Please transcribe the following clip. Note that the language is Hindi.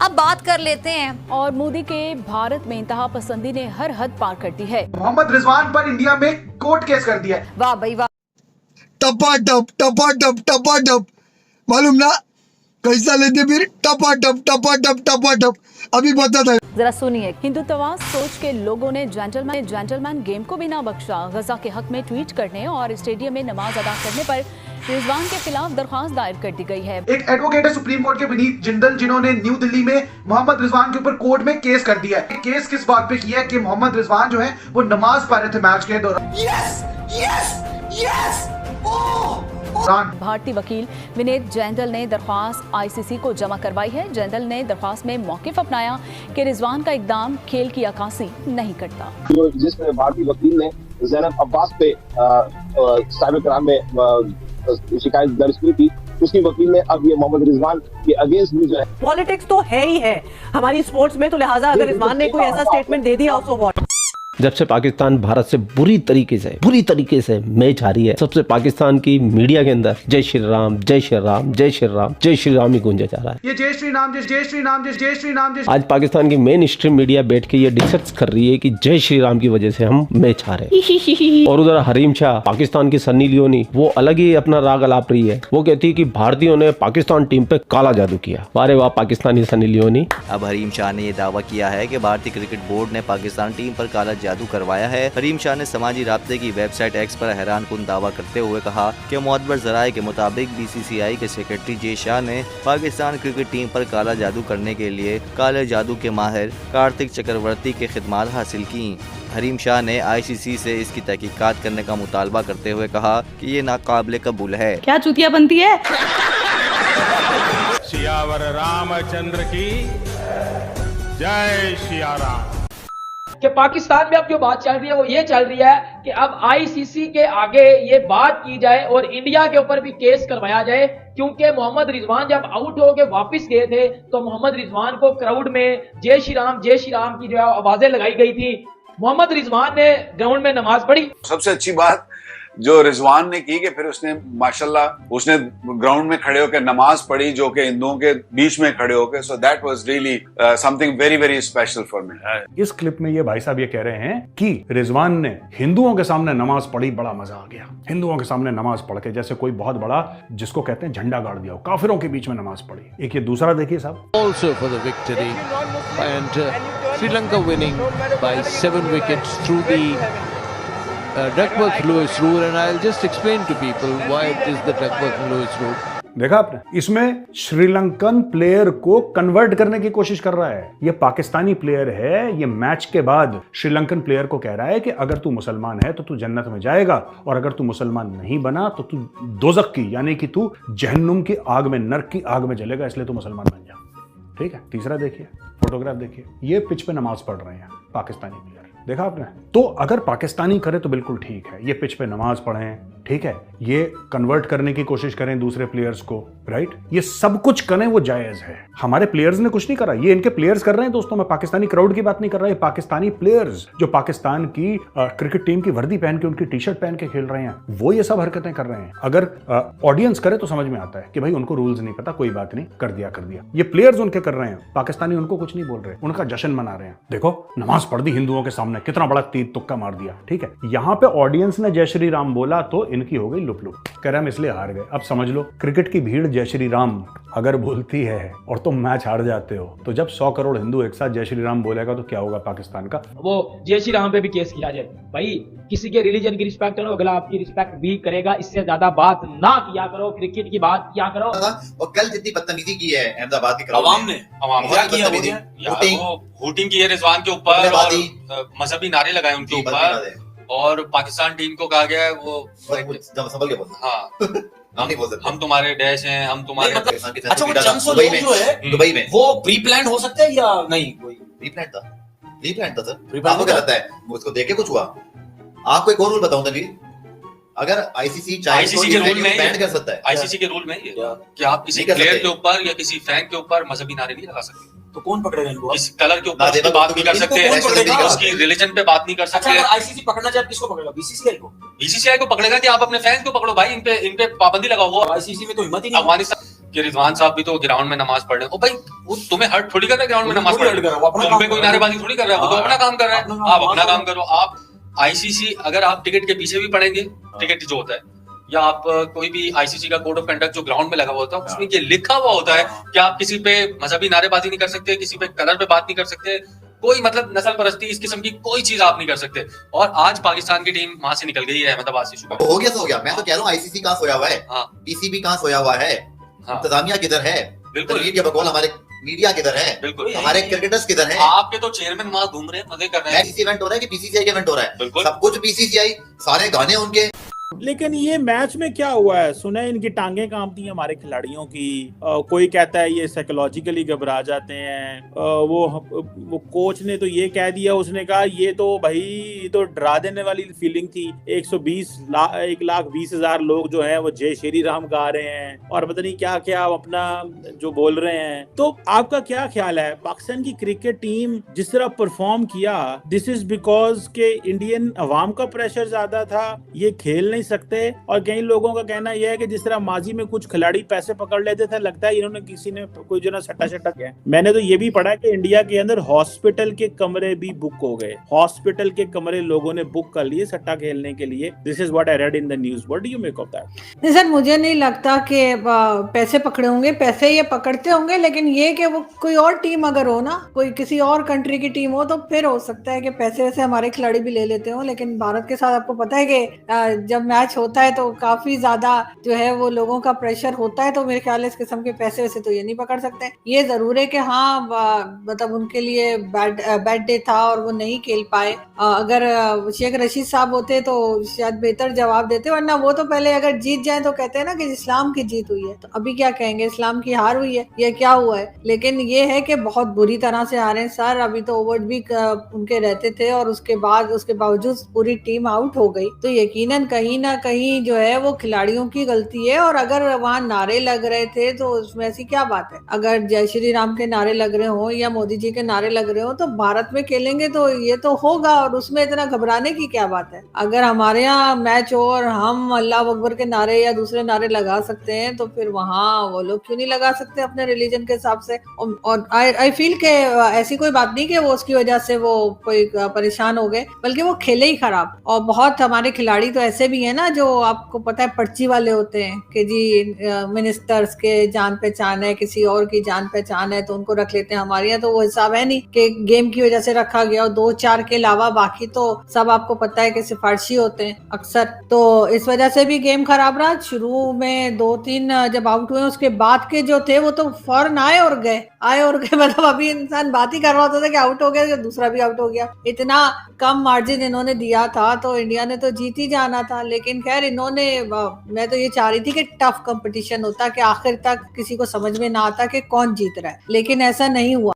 अब बात कर लेते हैं। और मोदी के भारत में इंतहा पसंदी ने हर हद पार कर दी है। मोहम्मद रिजवान पर इंडिया में कोर्ट केस कर दिया है। वाह भाई वाह। टपा टप मालूम ना कैसा लेते फिर टपा टप अभी बता था। जरा सुनिए। हिंदुत्ववाद सोच के लोगों ने जेंटलमैन गेम को भी ना बख्शा। गजा के हक में ट्वीट करने और स्टेडियम में नमाज अदा करने पर रिजवान के खिलाफ दरख्वास्त दायर कर दी गई है। एक एडवोकेट है सुप्रीम कोर्ट के विनीत जिंदल, जिन्होंने न्यू दिल्ली में मोहम्मद रिजवान के ऊपर कोर्ट में केस कर दिया है। केस किस बात पे किया है कि मोहम्मद रिजवान जो है वो नमाज पढ़ रहे थे मैच के दौरान। भारतीय वकील विनीत जैंदल ने दरख्वास्त आईसीसी को जमा करवाई है। जैंदल ने दरख्वास्त में मौकिफ अपनाया कि रिजवान का इकदाम खेल की अक्कासी नहीं करता। जिसमें भारतीय वकील ने ज़ैनब अब्बास पे साइबर क्राइम में शिकायत दर्ज की थी, उसकी वकील ने अब ये मोहम्मद रिजवान के अगेंस्ट भी जो है। पॉलिटिक्स तो है ही है हमारी स्पोर्ट्स में, तो लिहाजा अगर रिजवान ने कोई ऐसा स्टेटमेंट दे दिया उसको व्हाट। जब से पाकिस्तान भारत से बुरी तरीके से मैच हारी है, सबसे पाकिस्तान की मीडिया के अंदर जय श्री राम जय श्री राम जय श्री राम जय श्री राम ही गूंजा जा रहा है। ये जय श्री राम जय श्री राम जय श्री राम। आज पाकिस्तान की मेन स्ट्रीम मीडिया बैठ के ये डिस्कस कर रही है कि जय श्री राम की वजह से हम मैच हारे। और उधर हरीम शाह, पाकिस्तान की सन्नी लियोनी, वो अलग ही अपना राग अलाप रही है। वो कहती है कि भारतीयों ने पाकिस्तान टीम पे काला जादू किया। वारे वाह पाकिस्तानी सन्नी लियोनी। अब हरीम शाह ने ये दावा किया है कि भारतीय क्रिकेट बोर्ड ने पाकिस्तान टीम पर काला जादू करवाया है। हरीम शाह ने समाजी राब्ते की वेबसाइट एक्स पर हैरानकुन दावा करते हुए कहा कि मुअत्बर ज़राए के मुताबिक बीसीसीआई के सेक्रेटरी जे शाह ने पाकिस्तान क्रिकेट टीम पर काला जादू करने के लिए काले जादू के माहिर कार्तिक चक्रवर्ती के खिदमात हासिल की। हरीम शाह ने आईसीसी से इसकी तहकीकात करने का मुतालबा करते हुए कहा कि ये नाकाबिले कबूल है। क्या चूतिया बनती है। सियावर रामचंद्र की जय सिया राम। कि पाकिस्तान में अब जो बात चल रही है वो ये चल रही है कि अब आईसीसी के आगे ये बात की जाए और इंडिया के ऊपर भी केस करवाया जाए, क्योंकि मोहम्मद रिजवान जब आउट होके वापस गए थे तो मोहम्मद रिजवान को क्राउड में जय श्री राम की जो है आवाजें लगाई गई थी। मोहम्मद रिजवान ने ग्राउंड में नमाज पढ़ी। सबसे अच्छी बात जो रिजवान ने की कि फिर उसने माशाल्लाह उसने ग्राउंड में खड़े होकर नमाज पढ़ी, जो कि हिंदुओं के बीच में खड़े होकर। So that was really something very very special for me. इस क्लिप में ये भाई साहब ये कह रहे हैं कि रिजवान ने हिंदुओं के सामने नमाज पढ़ी, बड़ा मजा आ गया। हिंदुओं के सामने नमाज पढ़ के जैसे कोई बहुत बड़ा, जिसको कहते हैं झंडा गाड़ दिया हो, काफिरों के बीच में नमाज पढ़ी। एक ये दूसरा देखिए साहब। Also for the victory and Sri Lanka winning by 7 wickets through the Duckworth-Lewis rule, and I'll just explain to people why it is the Duckworth-Lewis rule. देखा आपने, इसमें श्रीलंकन प्लेयर को कन्वर्ट करने की कोशिश कर रहा है। ये पाकिस्तानी प्लेयर है, ये मैच के बाद श्रीलंकन प्लेयर को कह रहा है कि अगर तू मुसलमान है तो तू जन्नत में जाएगा, और अगर तू मुसलमान नहीं बना तो तू दोज़ख की यानी कि तू जहन्नुम की आग में, नर्क की आग में जलेगा, इसलिए तू मुसलमान बन जा। ठीक है। तीसरा देखिए, फोटोग्राफ देखिए, ये पिच पे नमाज पढ़ रहे हैं पाकिस्तानी प्लेयर। देखा आपने। तो अगर पाकिस्तानी करे तो बिल्कुल ठीक है, ये पिच पे नमाज पढ़ें, ठीक है, ये कन्वर्ट करने की कोशिश करें दूसरे प्लेयर्स को, राइट, ये सब कुछ करें, वो जायज है। हमारे प्लेयर्स ने कुछ नहीं करा, ये इनके प्लेयर्स कर रहे हैं। दोस्तों, मैं पाकिस्तानी क्राउड की बात नहीं कर रहा, ये पाकिस्तानी प्लेयर्स जो पाकिस्तान की क्रिकेट टीम की वर्दी पहन के, उनकी टी शर्ट पहन के खेल रहे हैं, वो ये सब हरकतें कर रहे हैं। अगर ऑडियंस करे तो समझ में आता है कि भाई उनको रूल्स नहीं पता, कोई बात नहीं, कर दिया। ये प्लेयर्स उनके कर रहे हैं, पाकिस्तानी उनको कुछ नहीं बोल रहे, उनका जश्न मना रहे हैं। देखो, नमाज पढ़ दी हिंदुओं के सामने, कितना बड़ा तीर तुक्का मार दिया। ठीक है। यहां पे ऑडियंस ने जय श्री राम बोला तो इनकी हो गई लुप। कह रहे हम इसलिए हार गए। अब समझ लो, क्रिकेट की भीड़ जय श्री राम अगर बोलती है और तुम मैच हार जाते हो, तो जब 100 करोड़ हिंदू एक साथ जय श्री राम बोलेगा तो क्या होगा पाकिस्तान का। वो जय श्री राम पे भी केस किया जाए। भाई, किसी के रिलीजन की रिस्पेक्ट करो, अगला आपकी रिस्पेक्ट भी करेगा। इससे ज्यादा बात ना किया करो, क्रिकेट की बात किया करो। और कल जितनी बदतमीजी की है अहमदाबाद के अवाम ने क्या किया, हुटिंग की है रिजवान के ऊपर और मजहबी नारे लगाए उनके ऊपर, और पाकिस्तान टीम को कहा गया है वो संभल के बोलना। हाँ, हम तुम्हारे डैश हैं, हम तुम्हारे। अच्छा, वो 400 लोग जो है दुबई में, वो प्री प्लान हो सकता है या नहीं? प्री प्लान था सर। आपको क्या लगता है उसको देख के कुछ हुआ? आपको एक और रूल बताऊं तभी, अगर आईसीसी चाहे तो के रूल में बैन कर सकता है। आईसीसी के रूल में कि आप किसी प्लेयर के ऊपर या किसी फैन के ऊपर मजहबी नारे नहीं लगा सकते। तो कौन पकड़ेगा इनको? किसी कलर के ऊपर उसकी बात नहीं कर सकते, उसकी रिलीजन पे बात नहीं कर सकते। अच्छा, आईसीसी पकड़ना चाहे किसको पकड़ेगा? बीसीसीआई को। बीसीसीआई को पकड़ेगा कि आप अपने फैंस को पकड़ो भाई, इन पे पाबंदी लगाओ। वो आईसीसी में तो हिम्मत ही नहीं। अफगानिस्तान कि रिजवान साहब भी तो ग्राउंड में नमाज पढ़ रहे हैं। ओ भाई, वो तुम्हें हर्ट थोड़ी कर रहा है ग्राउंड में नमाज पढ़ रहे हो, तुम पे कोई नारेबाजी थोड़ी कर रहा है, वो तो अपना काम कर रहा है। आप अपना काम करो। आप आईसीसी, अगर आप टिकट के पीछे भी पढ़ेंगे, टिकट जो होता है, या आप कोई भी आईसीसी का कोड ऑफ कंडक्ट जो ग्राउंड में लगा हुआ होता है, उसमें ये लिखा हुआ होता है कि आप किसी पे मजहबी नारेबाजी नहीं कर सकते, किसी पे कलर पे बात नहीं कर सकते, कोई मतलब नस्ल परस्ती इस किस्म की कोई चीज आप नहीं कर सकते। और आज पाकिस्तान की टीम वहां से निकल गई है अहमदाबाद से। शुक्र हो गया तो हो गया। मैं तो कह रहा हूँ आईसीसी कहाँ सोया हुआ है, पीसीबी कहाँ सोया हुआ है, इंतजामिया किधर है, बिल्कुल बकौल हमारे मीडिया किधर है, बिल्कुल हमारे क्रिकेटर्स किधर हैं? आपके तो चेयरमैन वहां घूम रहे हैं, मजे कर रहे हैं। आईसीसी इवेंट हो रहा है कि बीसीसीआई का इवेंट हो रहा है? सब कुछ बीसीसीआई, सारे गाने उनके। लेकिन ये मैच में क्या हुआ है, सुना है इनकी टांगें कांपती हैं हमारे खिलाड़ियों की। कोई कहता है ये साइकोलॉजिकली घबरा जाते हैं। वो कोच ने तो ये कह दिया, उसने कहा ये तो भाई ये तो डरा देने वाली फीलिंग थी। 1,20,000 लोग जो हैं वो जय श्री राम गा रहे हैं और पता नहीं क्या क्या अपना जो बोल रहे हैं। तो आपका क्या ख्याल है, पाकिस्तान की क्रिकेट टीम जिस तरह परफॉर्म किया, दिस इज बिकॉज के इंडियन अवाम का प्रेशर ज्यादा था, ये खेल नहीं सकते? और कई लोगों का कहना यह है कि जिस तरह माजी में कुछ खिलाड़ी पैसे पकड़ लेते थे, लगता है इन्होंने किसी ने कोई जो ना सट्टा किया। मैंने तो ये भी पढ़ा कि इंडिया के अंदर हॉस्पिटल के कमरे भी बुक हो गए, हॉस्पिटल के कमरे लोगों ने बुक कर लिए सट्टा खेलने के लिए। This is what I read in the news. What do you make of that? नहीं सर, मुझे नहीं लगता कि पैसे पकड़े होंगे, पैसे ये पकड़ते होंगे, लेकिन ये कि वो कोई और टीम अगर हो ना, कोई किसी और कंट्री की टीम हो, तो फिर हो सकता है कि पैसे वैसे हमारे खिलाड़ी भी ले लेते हो। लेकिन भारत के साथ आपको पता है कि जब मैच होता है तो काफी ज्यादा जो है वो लोगों का प्रेशर होता है, तो मेरे ख्याल है इस किस्म के पैसे वैसे तो ये नहीं पकड़ सकते। ये जरूर है कि हाँ मतलब उनके लिए बैड डे था और वो नहीं खेल पाए। अगर शेख रशीद साहब होते तो शायद बेहतर जवाब देते, वरना वो तो पहले अगर जीत जाए तो कहते हैं ना कि इस्लाम की जीत हुई है, तो अभी क्या कहेंगे, इस्लाम की हार हुई है, ये क्या हुआ है? लेकिन ये है कि बहुत बुरी तरह से हारे हैं सर। अभी तो ओवर भी उनके रहते थे और उसके बावजूद पूरी टीम आउट हो गई, तो यकीनन कहीं ना कहीं जो है वो खिलाड़ियों की गलती है। और अगर वहाँ नारे लग रहे थे तो उसमें ऐसी क्या बात है? अगर जय श्री राम के नारे लग रहे हो या मोदी जी के नारे लग रहे हो, तो भारत में खेलेंगे तो ये तो होगा, और उसमें इतना घबराने की क्या बात है? अगर हमारे यहाँ मैच हो और हम अल्लाह अकबर के नारे या दूसरे नारे लगा सकते हैं, तो फिर वहाँ वो लोग क्यों नहीं लगा सकते अपने रिलीजन के हिसाब से? और आई फील के ऐसी कोई बात नहीं कि वो उसकी वजह से वो कोई परेशान हो गए, बल्कि वो खेले ही खराब। और बहुत हमारे खिलाड़ी तो ऐसे भी है ना जो आपको पता है पर्ची वाले होते हैं कि जी मिनिस्टर्स के जान पहचान है, किसी और की जान पहचान है तो उनको रख लेते हैं। हमारे यहाँ तो वो हिसाब है नहीं कि गेम की वजह से रखा गया, और 2-4 के अलावा बाकी तो सब आपको पता है कि सिफारिशी होते हैं अक्सर। तो इस वजह से भी गेम खराब रहा। शुरू में 2-3 जब आउट हुए, उसके बाद के जो थे वो तो फौरन आए और गए मतलब अभी इंसान बात ही कर रहा होता था कि आउट हो गया, दूसरा भी आउट हो गया। इतना कम मार्जिन इन्होंने दिया था तो इंडिया ने तो जीत ही जाना था। लेकिन खैर इन्होंने, मैं तो ये चाह रही थी कि टफ कंपटीशन होता, कि आखिर तक किसी को समझ में ना आता कि कौन जीत रहा है, लेकिन ऐसा नहीं हुआ।